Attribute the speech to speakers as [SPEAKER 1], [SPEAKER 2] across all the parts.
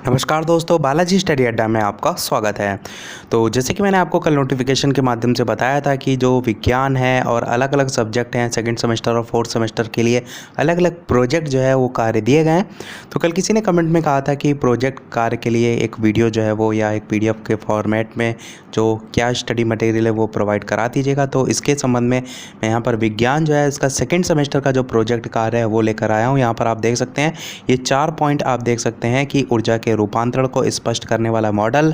[SPEAKER 1] नमस्कार दोस्तों, बालाजी स्टडी अड्डा में आपका स्वागत है। तो जैसे कि मैंने आपको कल नोटिफिकेशन के माध्यम से बताया था कि जो विज्ञान है और अलग अलग सब्जेक्ट हैं सेकंड सेमेस्टर और फोर्थ सेमेस्टर के लिए अलग अलग प्रोजेक्ट जो है वो कार्य दिए गए हैं। तो कल किसी ने कमेंट में कहा था कि प्रोजेक्ट कार्य के लिए एक वीडियो जो है वो या एक PDF के फॉर्मेट में जो क्या स्टडी मटेरियल है वो प्रोवाइड करा दीजिएगा। तो इसके संबंध में मैं यहाँ पर विज्ञान जो है इसका सेकेंड सेमेस्टर का जो प्रोजेक्ट कार्य है वो लेकर आया हूँ। यहाँ पर आप देख सकते हैं ये 4 पॉइंट आप देख सकते हैं कि ऊर्जा के रूपांतरण को स्पष्ट करने वाला मॉडल,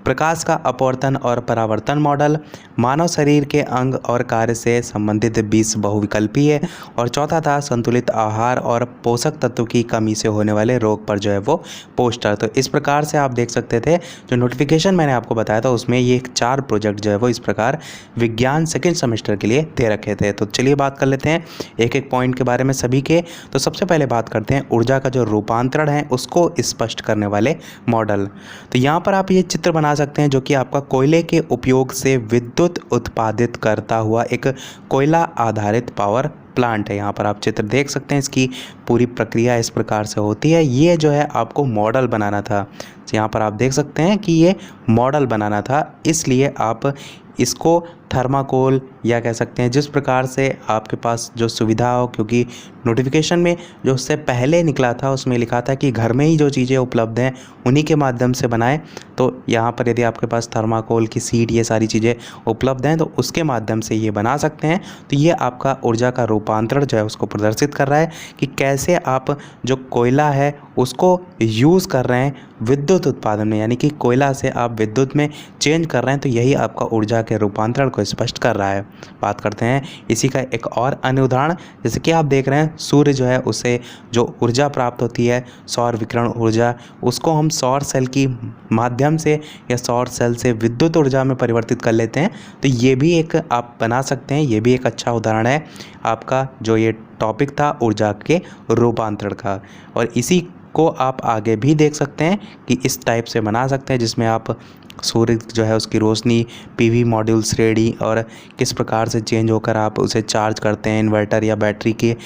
[SPEAKER 1] प्रकाश का अपवर्तन और परावर्तन मॉडल, मानव शरीर के अंग और कार्य से संबंधित 20 बहुविकल्पीय, और चौथा था संतुलित आहार और पोषक तत्व की कमी से होने वाले रोग पर जो है वो पोस्टर। तो इस प्रकार से आप देख सकते थे जो नोटिफिकेशन मैंने आपको बताया था उसमें ये 4 प्रोजेक्ट जो है वो इस प्रकार विज्ञान सेकेंड सेमेस्टर के लिए दे रखे थे। तो चलिए बात कर लेते हैं एक एक पॉइंट के बारे में सभी के। तो सबसे पहले बात करते हैं ऊर्जा का जो रूपांतरण है उसको स्पष्ट करने वाले मॉडल। तो यहाँ पर आप ये चित्र बना सकते हैं जो कि आपका कोयले के उपयोग से विद्युत उत्पादित करता हुआ एक कोयला आधारित पावर प्लांट है। यहाँ पर आप चित्र देख सकते हैं, इसकी पूरी प्रक्रिया इस प्रकार से होती है। ये जो है आपको मॉडल बनाना था। तो यहाँ पर आप देख सकते हैं कि ये मॉडल बनाना था, इसलिए आप इसको थर्माकोल या कह सकते हैं जिस प्रकार से आपके पास जो सुविधा हो, क्योंकि नोटिफिकेशन में जो उससे पहले निकला था उसमें लिखा था कि घर में ही जो चीज़ें उपलब्ध हैं उन्हीं के माध्यम से बनाएं। तो यहाँ पर यदि आपके पास थर्माकोल की सीट ये सारी चीज़ें उपलब्ध हैं तो उसके माध्यम से ये बना सकते हैं। तो ये आपका ऊर्जा का रूपांतरण जो है उसको प्रदर्शित कर रहा है कि कैसे आप जो कोयला है उसको यूज़ कर रहे हैं विद्युत उत्पादन में, यानी कि कोयला से आप विद्युत में चेंज कर रहे हैं। तो यही आपका ऊर्जा के रूपांतरण को स्पष्ट कर रहा है। बात करते हैं इसी का एक और अन्य उदाहरण। जैसे कि आप देख रहे हैं सूर्य जो है उसे जो ऊर्जा प्राप्त होती है सौर विकिरण ऊर्जा, उसको हम सौर सेल की माध्यम से या सौर सेल से विद्युत ऊर्जा में परिवर्तित कर लेते हैं। तो ये भी एक आप बना सकते हैं, ये भी एक अच्छा उदाहरण है आपका जो ये टॉपिक था ऊर्जा के रूपांतरण का। और इसी को आप आगे भी देख सकते हैं कि इस टाइप से बना सकते हैं जिसमें आप सूर्य जो है उसकी रोशनी PV मॉड्यूल श्रेणी और किस प्रकार से चेंज होकर आप उसे चार्ज करते हैं इन्वर्टर या बैटरी के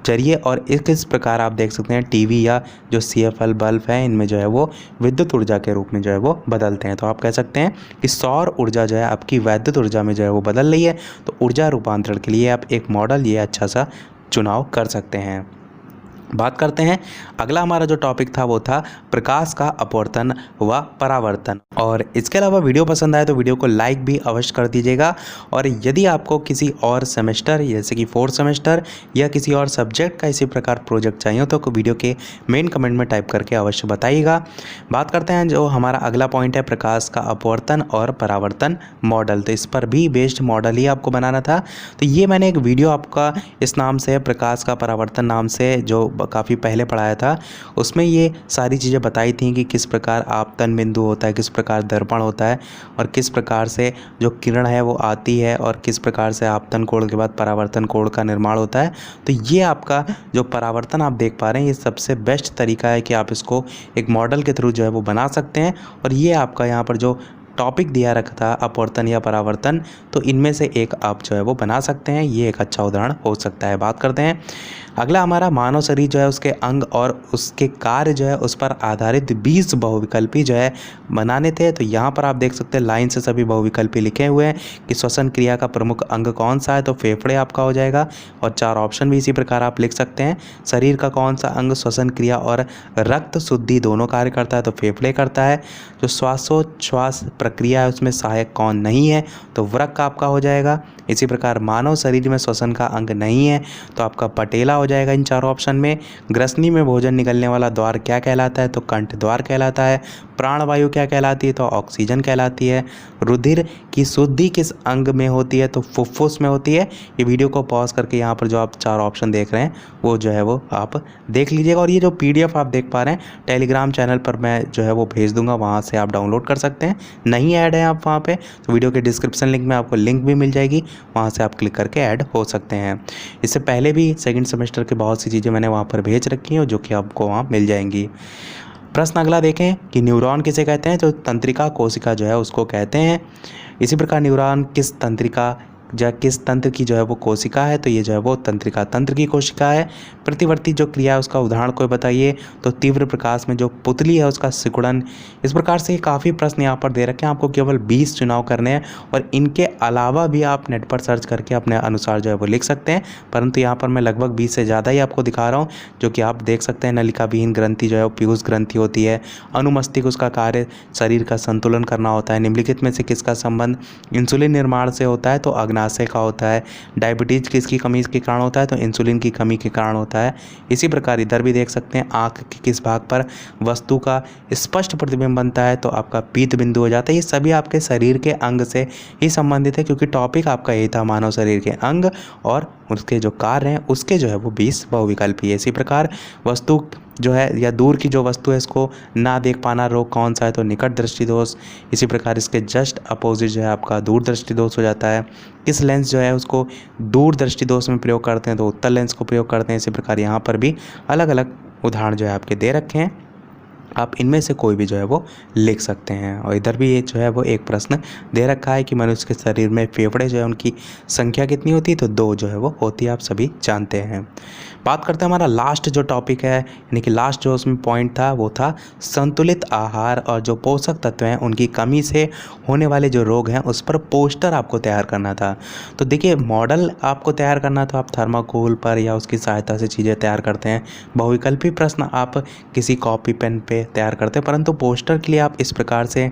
[SPEAKER 1] जरिए, और किस प्रकार आप देख सकते हैं टीवी या जो CFL बल्ब है इनमें जो है वो विद्युत ऊर्जा के रूप में जो है वो बदलते हैं। तो आप कह सकते हैं कि सौर ऊर्जा जो है आपकी वैद्युत ऊर्जा में जो है वो बदल रही है। तो ऊर्जा रूपांतरण के लिए आप एक मॉडल ये अच्छा सा चुनाव कर सकते हैं। बात करते हैं अगला हमारा जो टॉपिक था वो था प्रकाश का अपवर्तन व परावर्तन। और इसके अलावा वीडियो पसंद आए तो वीडियो को लाइक भी अवश्य कर दीजिएगा। और यदि आपको किसी और सेमेस्टर जैसे कि फोर्थ सेमेस्टर या किसी और सब्जेक्ट का इसी प्रकार प्रोजेक्ट चाहिए तो वीडियो के मेन कमेंट में टाइप करके अवश्य बताइएगा। बात करते हैं जो हमारा अगला पॉइंट है प्रकाश का अपवर्तन और परावर्तन मॉडल। तो इस पर भी बेस्ड मॉडल ही आपको बनाना था। तो ये मैंने एक वीडियो आपका इस नाम से प्रकाश का परावर्तन नाम से जो काफ़ी पहले पढ़ाया था उसमें ये सारी चीज़ें बताई थी कि किस प्रकार आपतन बिंदु होता है, किस प्रकार दर्पण होता है और किस प्रकार से जो किरण है वो आती है और किस प्रकार से आपतन कोण के बाद परावर्तन कोण का निर्माण होता है। तो ये आपका जो परावर्तन आप देख पा रहे हैं ये सबसे बेस्ट तरीका है कि आप इसको एक मॉडल के थ्रू जो है वो बना सकते हैं। और ये आपका यहाँ पर जो टॉपिक दिया रखा था अपवर्तन या परावर्तन, तो इनमें से एक आप जो है वो बना सकते हैं। ये एक अच्छा उदाहरण हो सकता है। बात करते हैं अगला हमारा मानव शरीर जो है उसके अंग और उसके कार्य जो है उस पर आधारित 20 बहुविकल्पी जो है बनाने थे। तो यहाँ पर आप देख सकते हैं लाइन से सभी बहुविकल्पी लिखे हुए हैं कि श्वसन क्रिया का प्रमुख अंग कौन सा है, तो फेफड़े आपका हो जाएगा। और 4 ऑप्शन भी इसी प्रकार आप लिख सकते हैं। शरीर का कौन सा अंग श्वसन क्रिया और रक्त शुद्धि दोनों कार्य करता है, तो फेफड़े करता है। जो श्वासोच्छ्वास प्रक्रिया है उसमें सहायक कौन नहीं है, तो वृक्क आपका हो जाएगा। इसी प्रकार मानव शरीर में श्वसन का अंग नहीं है तो आपका पटेला हो जाएगा इन 4 ऑप्शन में। ग्रसनी में भोजन निकलने वाला द्वार क्या कहलाता है, तो कंठ द्वार कहलाता है। प्राणवायु क्या कहलाती है, तो ऑक्सीजन कहलाती है। रुधिर की शुद्धि किस अंग में होती है, तो फुफ्फुस में होती है। ये वीडियो को पॉज करके यहाँ पर जो आप 4 ऑप्शन देख रहे हैं वो जो है वो आप देख लीजिएगा। और ये जो PDF आप देख पा रहे हैं टेलीग्राम चैनल पर मैं जो है वो भेज दूंगा, वहाँ से आप डाउनलोड कर सकते हैं। नहीं ऐड है आप वहाँ पे तो वीडियो के डिस्क्रिप्शन लिंक में आपको लिंक भी मिल जाएगी, वहाँ से आप क्लिक करके ऐड हो सकते हैं। इससे पहले भी सेकंड सेमेस्टर के बहुत सी चीज़ें मैंने वहाँ पर भेज रखी हैं जो कि आपको वहाँ मिल जाएंगी। प्रश्न अगला देखें कि न्यूरॉन किसे कहते हैं, तो तंत्रिका कोशिका जो है उसको कहते हैं। इसी प्रकार न्यूरॉन किस तंत्रिका किस तंत्र की जो है वो कोशिका है, तो ये जो है वो तंत्रिका तंत्र की कोशिका है। प्रतिवर्ती जो क्रिया है उसका उदाहरण कोई बताइए, तो तीव्र प्रकाश में जो पुतली है उसका सिकुड़न। इस प्रकार से काफ़ी प्रश्न यहाँ पर दे रखे हैं, आपको केवल 20 चुनाव करने हैं और इनके अलावा भी आप नेट पर सर्च करके अपने अनुसार जो है वो लिख सकते हैं, परंतु यहाँ पर मैं लगभग 20 से ज़्यादा ही आपको दिखा रहा हूँ, जो कि आप देख सकते हैं। नलिका विहीन ग्रंथि जो है वो पीयूष ग्रंथि होती है। अनुमस्तिष्क उसका कार्य शरीर का संतुलन करना होता है। निम्नलिखित में से किसका संबंध इंसुलिन निर्माण से होता है, तो अग्नाशय का होता है। डायबिटीज किसकी कमी के कारण होता है, तो इंसुलिन की कमी के कारण होता है। इसी प्रकार इधर भी देख सकते हैं, आँख के किस भाग पर वस्तु का स्पष्ट प्रतिबिंब बनता है, तो आपका पीत बिंदु हो जाता है। ये सभी आपके शरीर के अंग से ही संबंधित है, क्योंकि टॉपिक आपका यही था, मानव शरीर के अंग और उसके जो कार्य हैं उसके जो है वो 20 बहुविकल्पी है। इसी प्रकार वस्तु जो है या दूर की जो वस्तु है इसको ना देख पाना रोग कौन सा है, तो निकट दृष्टि दोष। इसी प्रकार इसके जस्ट अपोजिट जो है आपका दूर दृष्टि दोष हो जाता है। किस लेंस जो है उसको दूर दृष्टि दोष में प्रयोग करते हैं, तो उत्तल लेंस को प्रयोग करते हैं। इसी प्रकार यहाँ पर भी अलग अलग उदाहरण जो है आपके दे रखे हैं, आप इनमें से कोई भी जो है वो लिख सकते हैं। और इधर भी ये जो है वो एक प्रश्न दे रखा है कि मनुष्य के शरीर में फेफड़े जो है उनकी संख्या कितनी होती है, तो 2 जो है वो होती है, आप सभी जानते हैं। बात करते हैं हमारा लास्ट जो टॉपिक है, यानी कि लास्ट जो उसमें पॉइंट था वो था संतुलित आहार और जो पोषक तत्व हैं उनकी कमी से होने वाले जो रोग हैं उस पर पोस्टर आपको तैयार करना था। तो देखिए, मॉडल आपको तैयार करना तो आप थर्माकोल पर या उसकी सहायता से चीज़ें तैयार करते हैं, बहुविकल्पी प्रश्न आप किसी कॉपी पेन पे तैयार करते हैं, परंतु पोस्टर के लिए आप इस प्रकार से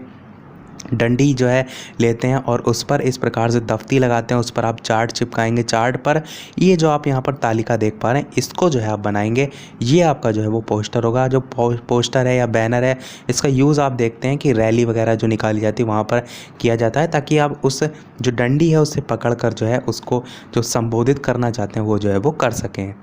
[SPEAKER 1] डंडी जो है लेते हैं और उस पर इस प्रकार से दफ्ती लगाते हैं, उस पर आप चार्ट चिपकाएंगे। चार्ट पर ये जो आप यहाँ पर तालिका देख पा रहे हैं इसको जो है आप बनाएंगे, ये आपका जो है वो पोस्टर होगा। जो पोस्टर है या बैनर है, इसका यूज़ आप देखते हैं कि रैली वगैरह जो निकाली जाती है वहाँ पर किया जाता है, ताकि आप उस जो डंडी है उससे पकड़ कर जो है उसको जो संबोधित करना चाहते हैं वो जो है वो कर सकें।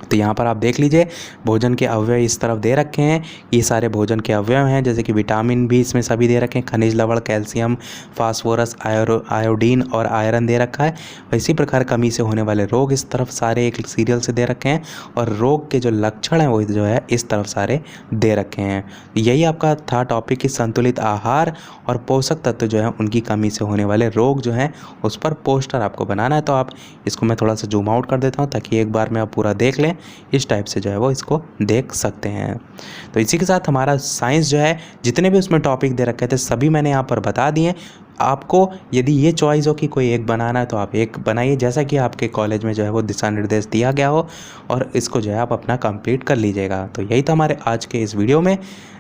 [SPEAKER 1] तो यहाँ पर आप देख लीजिए, भोजन के अवयव इस तरफ दे रखे हैं। ये सारे भोजन के अवयव हैं, जैसे कि विटामिन भी इसमें सभी दे रखे हैं, खनिज लवण, कैल्शियम, फास्फोरस, आयोडीन और आयरन दे रखा है। इसी प्रकार कमी से होने वाले रोग इस तरफ सारे एक सीरियल से दे रखे हैं, और रोग के जो लक्षण हैं वो जो है इस तरफ सारे दे रखे हैं। यही आपका था टॉपिक कि संतुलित आहार और पोषक तत्व जो है उनकी कमी से होने वाले रोग जो हैं उस पर पोस्टर आपको बनाना है। तो आप इसको मैं थोड़ा सा जूम आउट कर देता हूँ ताकि एक बार में आप पूरा देख लें। इस टाइप से जो है वो इसको देख सकते हैं। तो इसी के साथ हमारा साइंस जो है जितने भी उसमें टॉपिक दे रखे थे सभी मैंने यहाँ पर बता दिए। आपको यदि ये चॉइस हो कि कोई एक बनाना है तो आप एक बनाइए, जैसा कि आपके कॉलेज में जो है वो दिशा निर्देश दिया गया हो, और इसको जो है आप अपना कंप्लीट कर लीजिएगा। तो यही था हमारे आज के इस वीडियो में।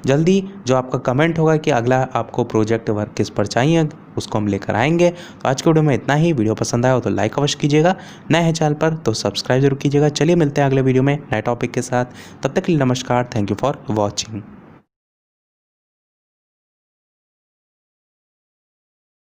[SPEAKER 1] जल्दी जो आपका कमेंट होगा कि अगला आपको प्रोजेक्ट वर्क किस पर चाहिए उसको हम लेकर आएंगे। तो आज के वीडियो में इतना ही। वीडियो पसंद आया हो तो लाइक अवश्य कीजिएगा, नए हैं चैनल पर तो सब्सक्राइब जरूर कीजिएगा। चलिए मिलते हैं अगले वीडियो में नए टॉपिक के साथ, तब तक के लिए नमस्कार। Thank you for watching.